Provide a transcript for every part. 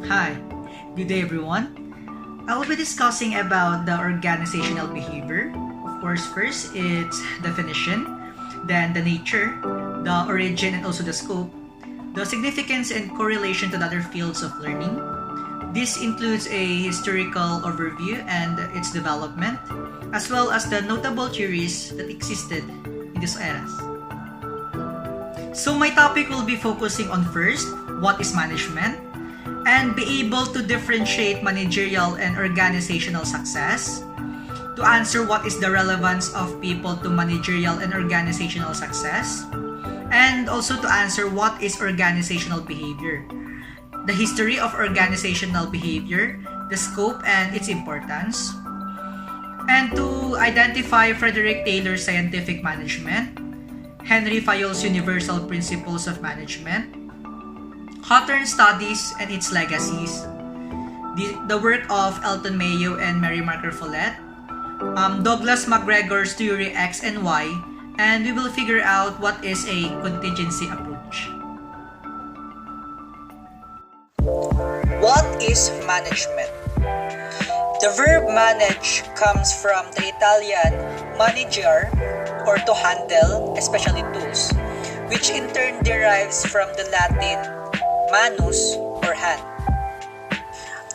Hi, good day everyone. I will be discussing about the organizational behavior. Of course, first it's definition, then the nature, the origin and also the scope, the significance and correlation to the other fields of learning. This includes a historical overview and its development, as well as the notable theories that existed in these eras. So my topic will be focusing on first, what is management, and be able to differentiate managerial and organizational success, to answer what is the relevance of people to managerial and organizational success, and also to answer what is organizational behavior, the history of organizational behavior, the scope and its importance, and to identify Frederick Taylor's scientific management, Henry Fayol's universal principles of management, Hawthorne's studies and its legacies, the work of Elton Mayo and Mary Marker Follett, Douglas McGregor's theory X and Y, and we will figure out what is a contingency approach. What is management? The verb manage comes from the Italian manager, or to handle, especially tools, which in turn derives from the Latin manus, or hand.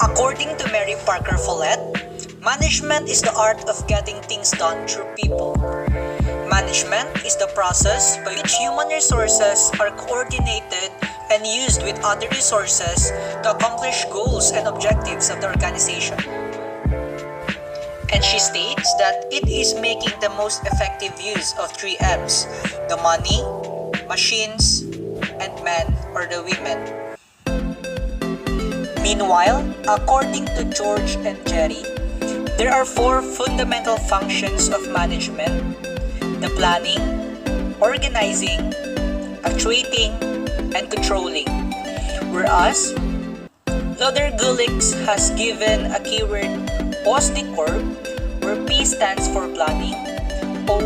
According to Mary Parker Follett, management is the art of getting things done through people. Management is the process by which human resources are coordinated and used with other resources to accomplish goals and objectives of the organization. And she states that it is making the most effective use of 3 M's: the money, machines, and men or the women. Meanwhile, according to George and Jerry, there are 4 fundamental functions of management: the planning, organizing, actuating, and controlling. Whereas, Loder Gulick has given a keyword POSDCORP, where P stands for planning, O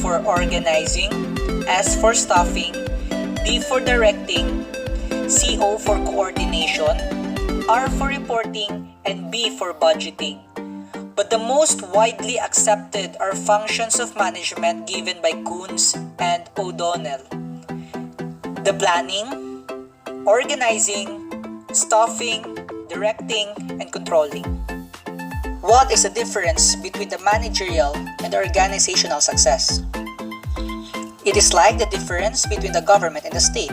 for organizing, S for staffing, D for directing, CO for coordination, R for reporting, and B for budgeting. But the most widely accepted are functions of management given by Kuhns and O'Donnell: the planning, organizing, staffing, directing, and controlling. What is the difference between the managerial and the organizational success? It is like the difference between the government and the state.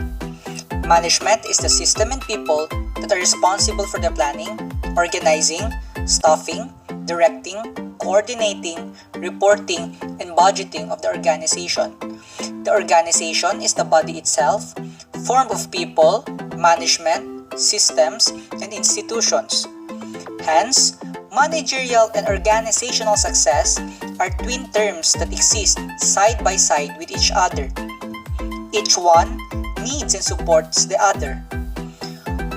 Management is the system and people that are responsible for the planning, organizing, staffing, directing, coordinating, reporting, and budgeting of the organization. The organization is the body itself, formed of people, management, systems, and institutions. Hence, managerial and organizational success are twin terms that exist side by side with each other. Each one needs and supports the other.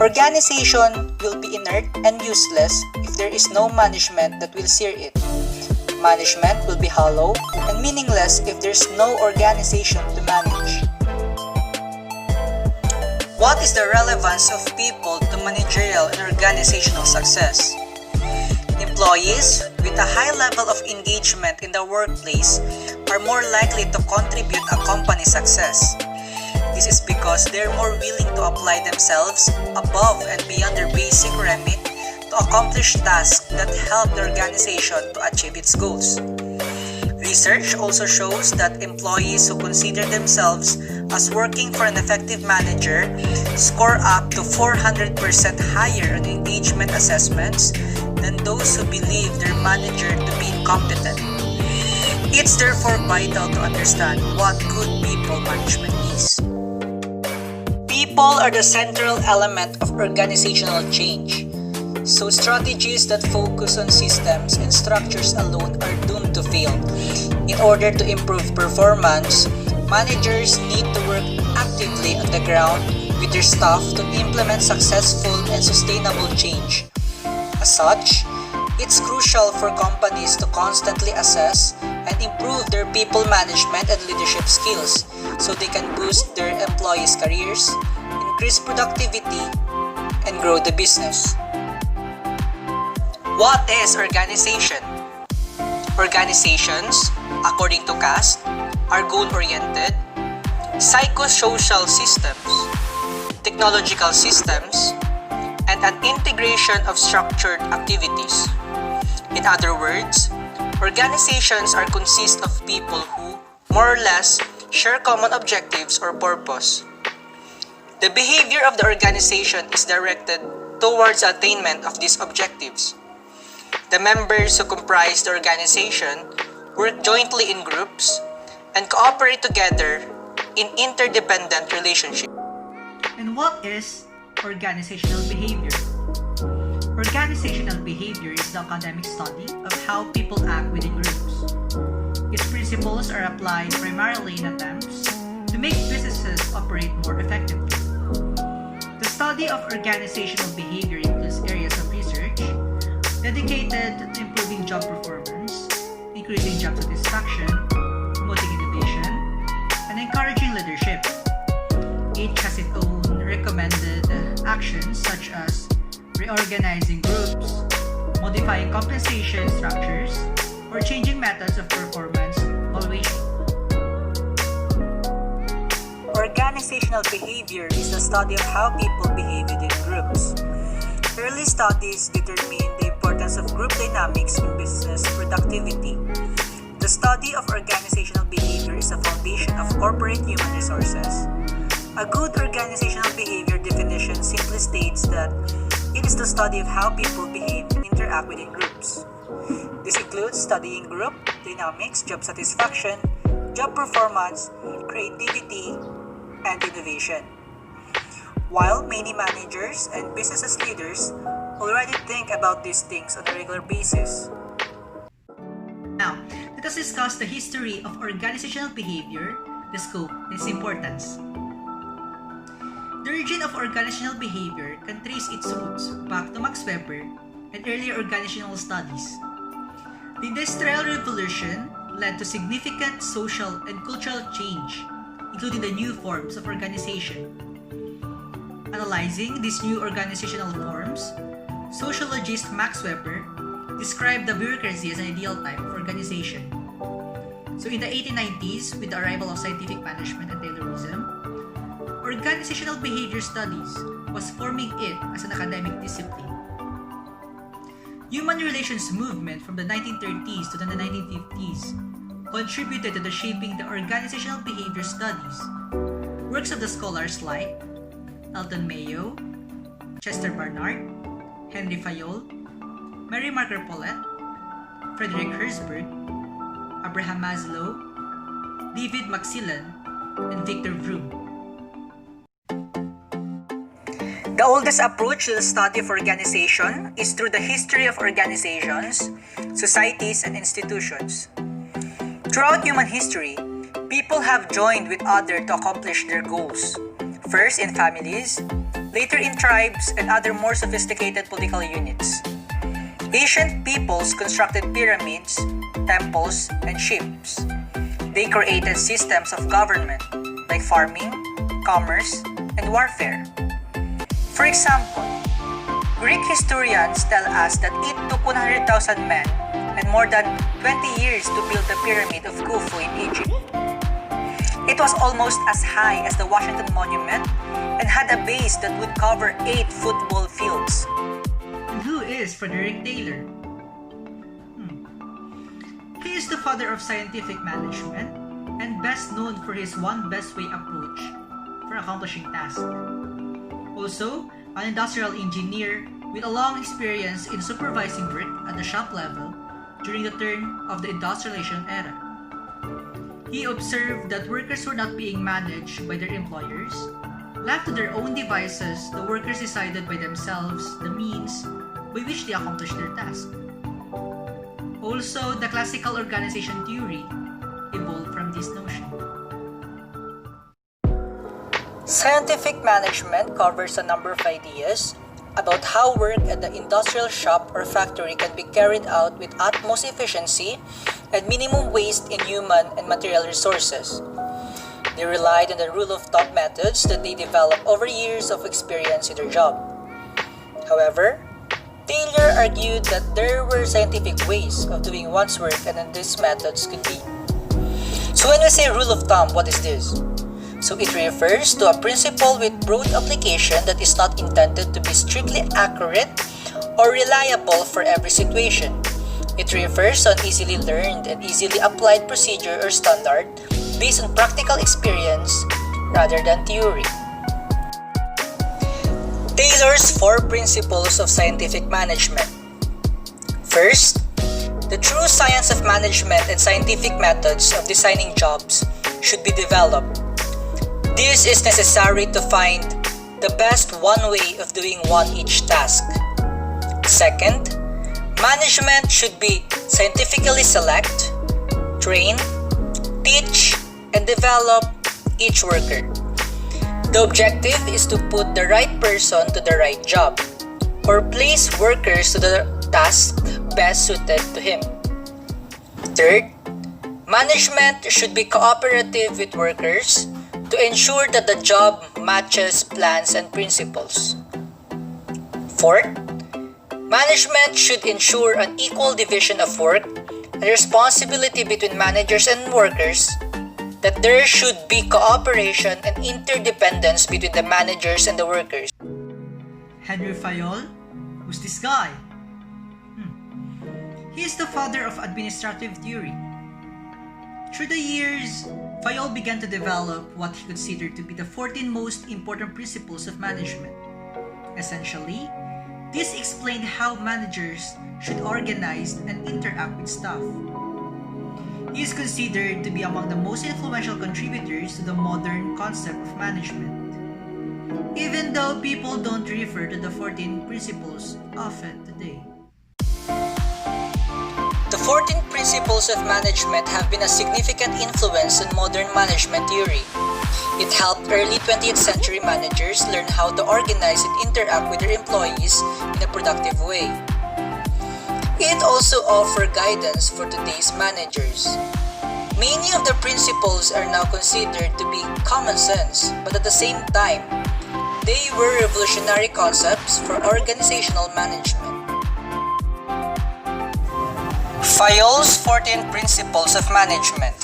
Organization will be inert and useless if there is no management that will steer it. Management will be hollow and meaningless if there's no organization to manage. What is the relevance of people to managerial and organizational success? Employees with a high level of engagement in the workplace are more likely to contribute a company's success. This is because they're more willing to apply themselves above and beyond their basic remit to accomplish tasks that help the organization to achieve its goals. Research also shows that employees who consider themselves as working for an effective manager score up to 400% higher on engagement assessments than those who believe their manager to be incompetent. It's therefore vital to understand what good people management is. People are the central element of organizational change, so strategies that focus on systems and structures alone are doomed to fail. In order to improve performance, managers need to work actively on the ground with their staff to implement successful and sustainable change. As such, it's crucial for companies to constantly assess and improve their people management and leadership skills so they can boost their employees' careers, increase productivity, and grow the business. What is organization? Organizations, according to CAST, are goal-oriented, psychosocial systems, technological systems, and an integration of structured activities. In other words, organizations consist of people who, more or less, share common objectives or purpose. The behavior of the organization is directed towards attainment of these objectives. The members who comprise the organization work jointly in groups and cooperate together in interdependent relationships. And what is organizational behavior? Organizational behavior is the academic study of how people act within groups. Its principles are applied primarily in attempts to make businesses operate more effectively. The study of organizational behavior includes areas of research dedicated to improving job performance, increasing job satisfaction, promoting innovation, and encouraging leadership. Each has its own recommended actions such as reorganizing groups, modifying compensation structures, or changing methods of performance evaluation. Organizational behavior is the study of how people behave within groups. Early studies determine the importance of group dynamics in business productivity. The study of organizational behavior is a foundation of corporate human resources. A good organizational behavior definition simply states that it is the study of how people behave and interact within groups. This includes studying group dynamics, job satisfaction, job performance, creativity, and innovation. While many managers and business leaders already think about these things on a regular basis. Now, let us discuss the history of organizational behavior, the scope, and its importance. The origin of organizational behavior can trace its roots back to Max Weber and earlier organizational studies. The Industrial Revolution led to significant social and cultural change, including the new forms of organization. Analyzing these new organizational forms, sociologist Max Weber described the bureaucracy as an ideal type of organization. So in the 1890s, with the arrival of scientific management and Taylorism, organizational behavior studies was forming it as an academic discipline. Human relations movement from the 1930s to the 1950s contributed to the shaping the organizational behavior studies. Works of the scholars like Elton Mayo, Chester Barnard, Henry Fayol, Mary Marker Paulette, Frederick Herzberg, Abraham Maslow, David Maxillan, and Victor Vroom. The oldest approach to the study of organization is through the history of organizations, societies, and institutions. Throughout human history, people have joined with others to accomplish their goals, first in families, later in tribes and other more sophisticated political units. Ancient peoples constructed pyramids, temples, and ships. They created systems of government like farming, commerce, and warfare. For example, Greek historians tell us that it took 100,000 men and more than 20 years to build the Pyramid of Khufu in Egypt. It was almost as high as the Washington Monument and had a base that would cover 8 football fields. And who is Frederick Taylor? He is the father of scientific management and best known for his one best way approach for accomplishing tasks. Also, an industrial engineer with a long experience in supervising work at the shop level during the turn of the industrialization era. He observed that workers were not being managed by their employers. Left to their own devices, the workers decided by themselves the means by which they accomplished their task. Also, the classical organization theory evolved from this notion. Scientific management covers a number of ideas about how work at the industrial shop or factory can be carried out with utmost efficiency and minimum waste in human and material resources. They relied on the rule of thumb methods that they developed over years of experience in their job. However, Taylor argued that there were scientific ways of doing one's work and that these methods could be. So when we say rule of thumb, what is this? So it refers to a principle with broad application that is not intended to be strictly accurate or reliable for every situation. It refers to an easily learned and easily applied procedure or standard based on practical experience rather than theory. Taylor's 4 principles of scientific management. First, the true science of management and scientific methods of designing jobs should be developed. This is necessary to find the best one way of doing each task. Second, management should be scientifically select, train, teach, and develop each worker. The objective is to put the right person to the right job or place workers to the task best suited to him. Third, management should be cooperative with workers to ensure that the job matches plans and principles. Fourth, management should ensure an equal division of work and responsibility between managers and workers, that there should be cooperation and interdependence between the managers and the workers. Henry Fayol? Who's this guy? He is the father of administrative theory. Through the years, Fayol began to develop what he considered to be the 14 most important principles of management. Essentially, this explained how managers should organize and interact with staff. He is considered to be among the most influential contributors to the modern concept of management, even though people don't refer to the 14 principles often today. The 14 principles of management have been a significant influence on modern management theory. It helped early 20th century managers learn how to organize and interact with their employees in a productive way. It also offered guidance for today's managers. Many of the principles are now considered to be common sense, but at the same time, they were revolutionary concepts for organizational management. Fayol's 14 principles of management.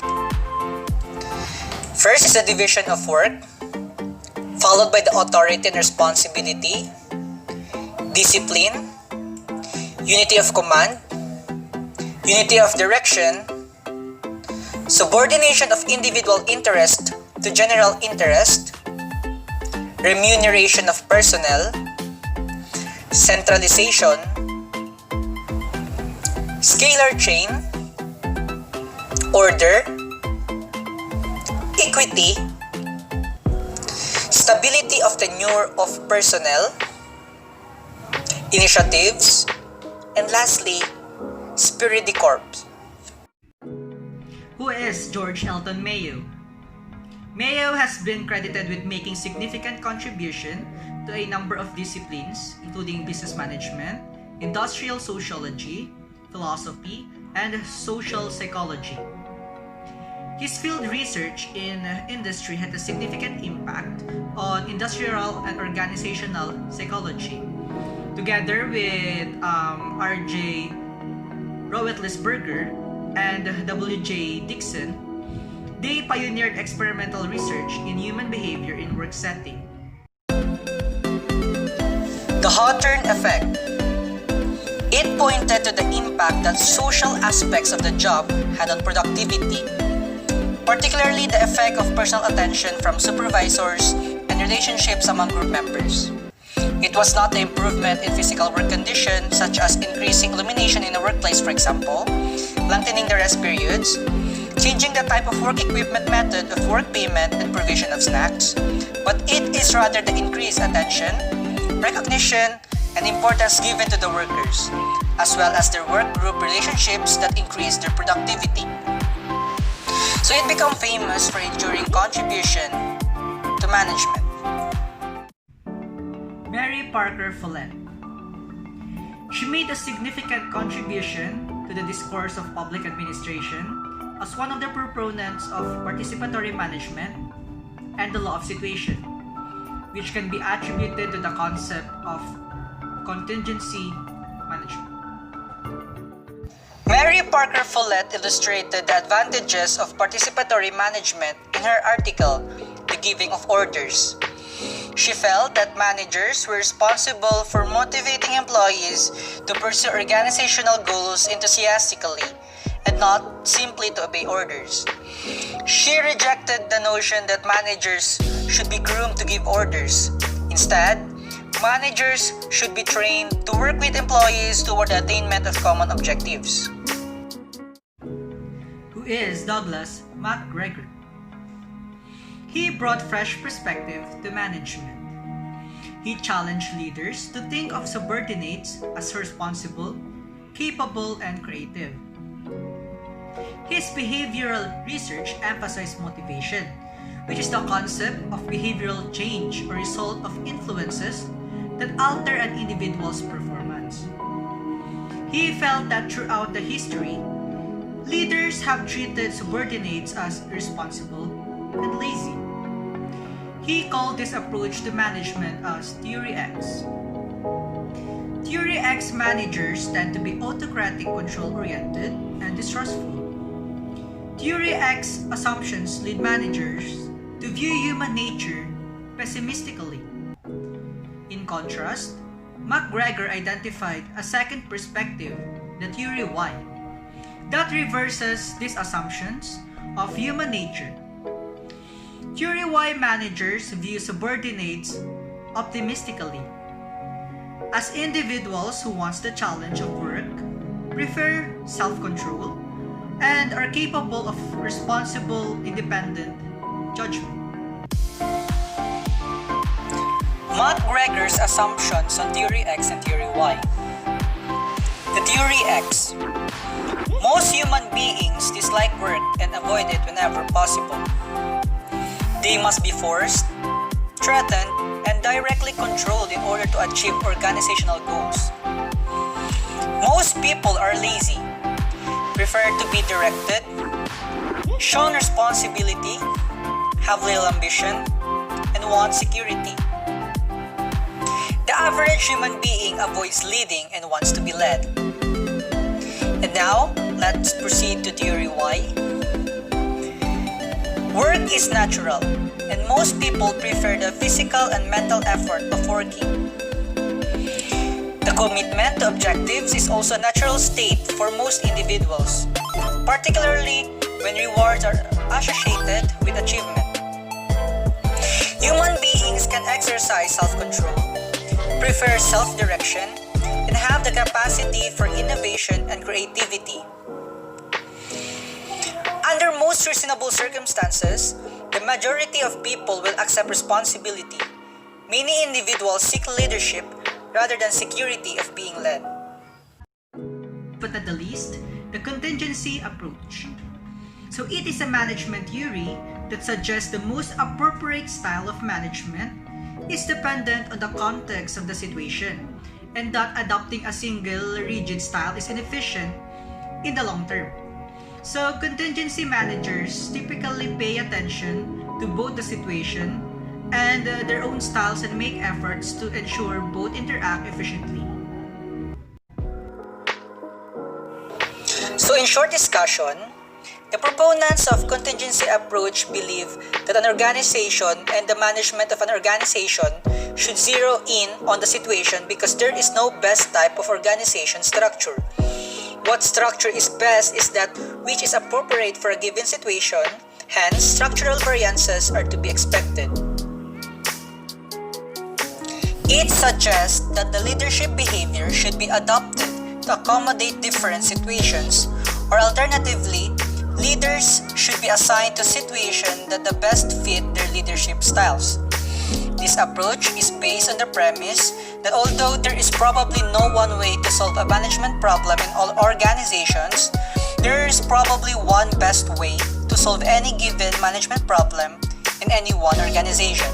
First is the division of work, followed by the authority and responsibility, discipline, unity of command, unity of direction, subordination of individual interest to general interest, remuneration of personnel, centralization, scalar chain, order, equity, stability of tenure of personnel, initiatives, and lastly, spirit de corps. Who is George Elton Mayo? Mayo has been credited with making significant contribution to a number of disciplines, including business management, industrial sociology, philosophy, and social psychology. His field research in industry had a significant impact on industrial and organizational psychology. Together with R.J. Roetlisberger and W.J. Dixon, they pioneered experimental research in human behavior in work setting. The Hawthorne effect. It pointed to the impact that social aspects of the job had on productivity, particularly the effect of personal attention from supervisors and relationships among group members. It was not the improvement in physical work conditions, such as increasing illumination in a workplace, for example, lengthening the rest periods, changing the type of work equipment, method of work payment, and provision of snacks, but it is rather the increased attention, recognition, and importance given to the workers, as well as their work group relationships that increase their productivity. So it became famous for enduring contribution to management. Mary Parker Follett. She made a significant contribution to the discourse of public administration as one of the proponents of participatory management and the law of situation, which can be attributed to the concept of contingency Mary Parker Follett illustrated the advantages of participatory management in her article, The Giving of Orders. She felt that managers were responsible for motivating employees to pursue organizational goals enthusiastically and not simply to obey orders. She rejected the notion that managers should be groomed to give orders. Instead, managers should be trained to work with employees toward the attainment of common objectives. Who is Douglas MacGregor? He brought fresh perspective to management. He challenged leaders to think of subordinates as responsible, capable, and creative. His behavioral research emphasized motivation, which is the concept of behavioral change or result of influences that alter an individual's performance. He felt that throughout the history, leaders have treated subordinates as irresponsible and lazy. He called this approach to management as Theory X. Theory X managers tend to be autocratic, control-oriented, and distrustful. Theory X assumptions lead managers to view human nature pessimistically. In contrast, MacGregor identified a second perspective, the Theory Y, that reverses these assumptions of human nature. Theory Y managers view subordinates optimistically as individuals who want the challenge of work, prefer self-control, and are capable of responsible, independent judgment. MacGregor's assumptions on Theory X and Theory Y. The Theory X. Most human beings dislike work and avoid it whenever possible. They must be forced, threatened, and directly controlled in order to achieve organizational goals. Most people are lazy, prefer to be directed, shown responsibility, have little ambition, and want security. The average human being avoids leading and wants to be led. And now, let's proceed to Theory Y. Work is natural, and most people prefer the physical and mental effort of working. The commitment to objectives is also a natural state for most individuals, particularly when rewards are associated with achievement. Human beings can exercise self-control, prefer self-direction, and have the capacity for innovation and creativity. Under most reasonable circumstances, the majority of people will accept responsibility. Many individuals seek leadership rather than security of being led. But at the least, the contingency approach. So it is a management theory that suggests the most appropriate style of management is dependent on the context of the situation, and that adopting a single rigid style is inefficient in the long term. So contingency managers typically pay attention to both the situation and their own styles and make efforts to ensure both interact efficiently. So in short discussion, the proponents of contingency approach believe that an organization and the management of an organization should zero in on the situation because there is no best type of organization structure. What structure is best is that which is appropriate for a given situation, hence structural variances are to be expected. It suggests that the leadership behavior should be adopted to accommodate different situations, or alternatively, leaders should be assigned to situations that the best fit their leadership styles. This approach is based on the premise that although there is probably no one way to solve a management problem in all organizations, there is probably one best way to solve any given management problem in any one organization.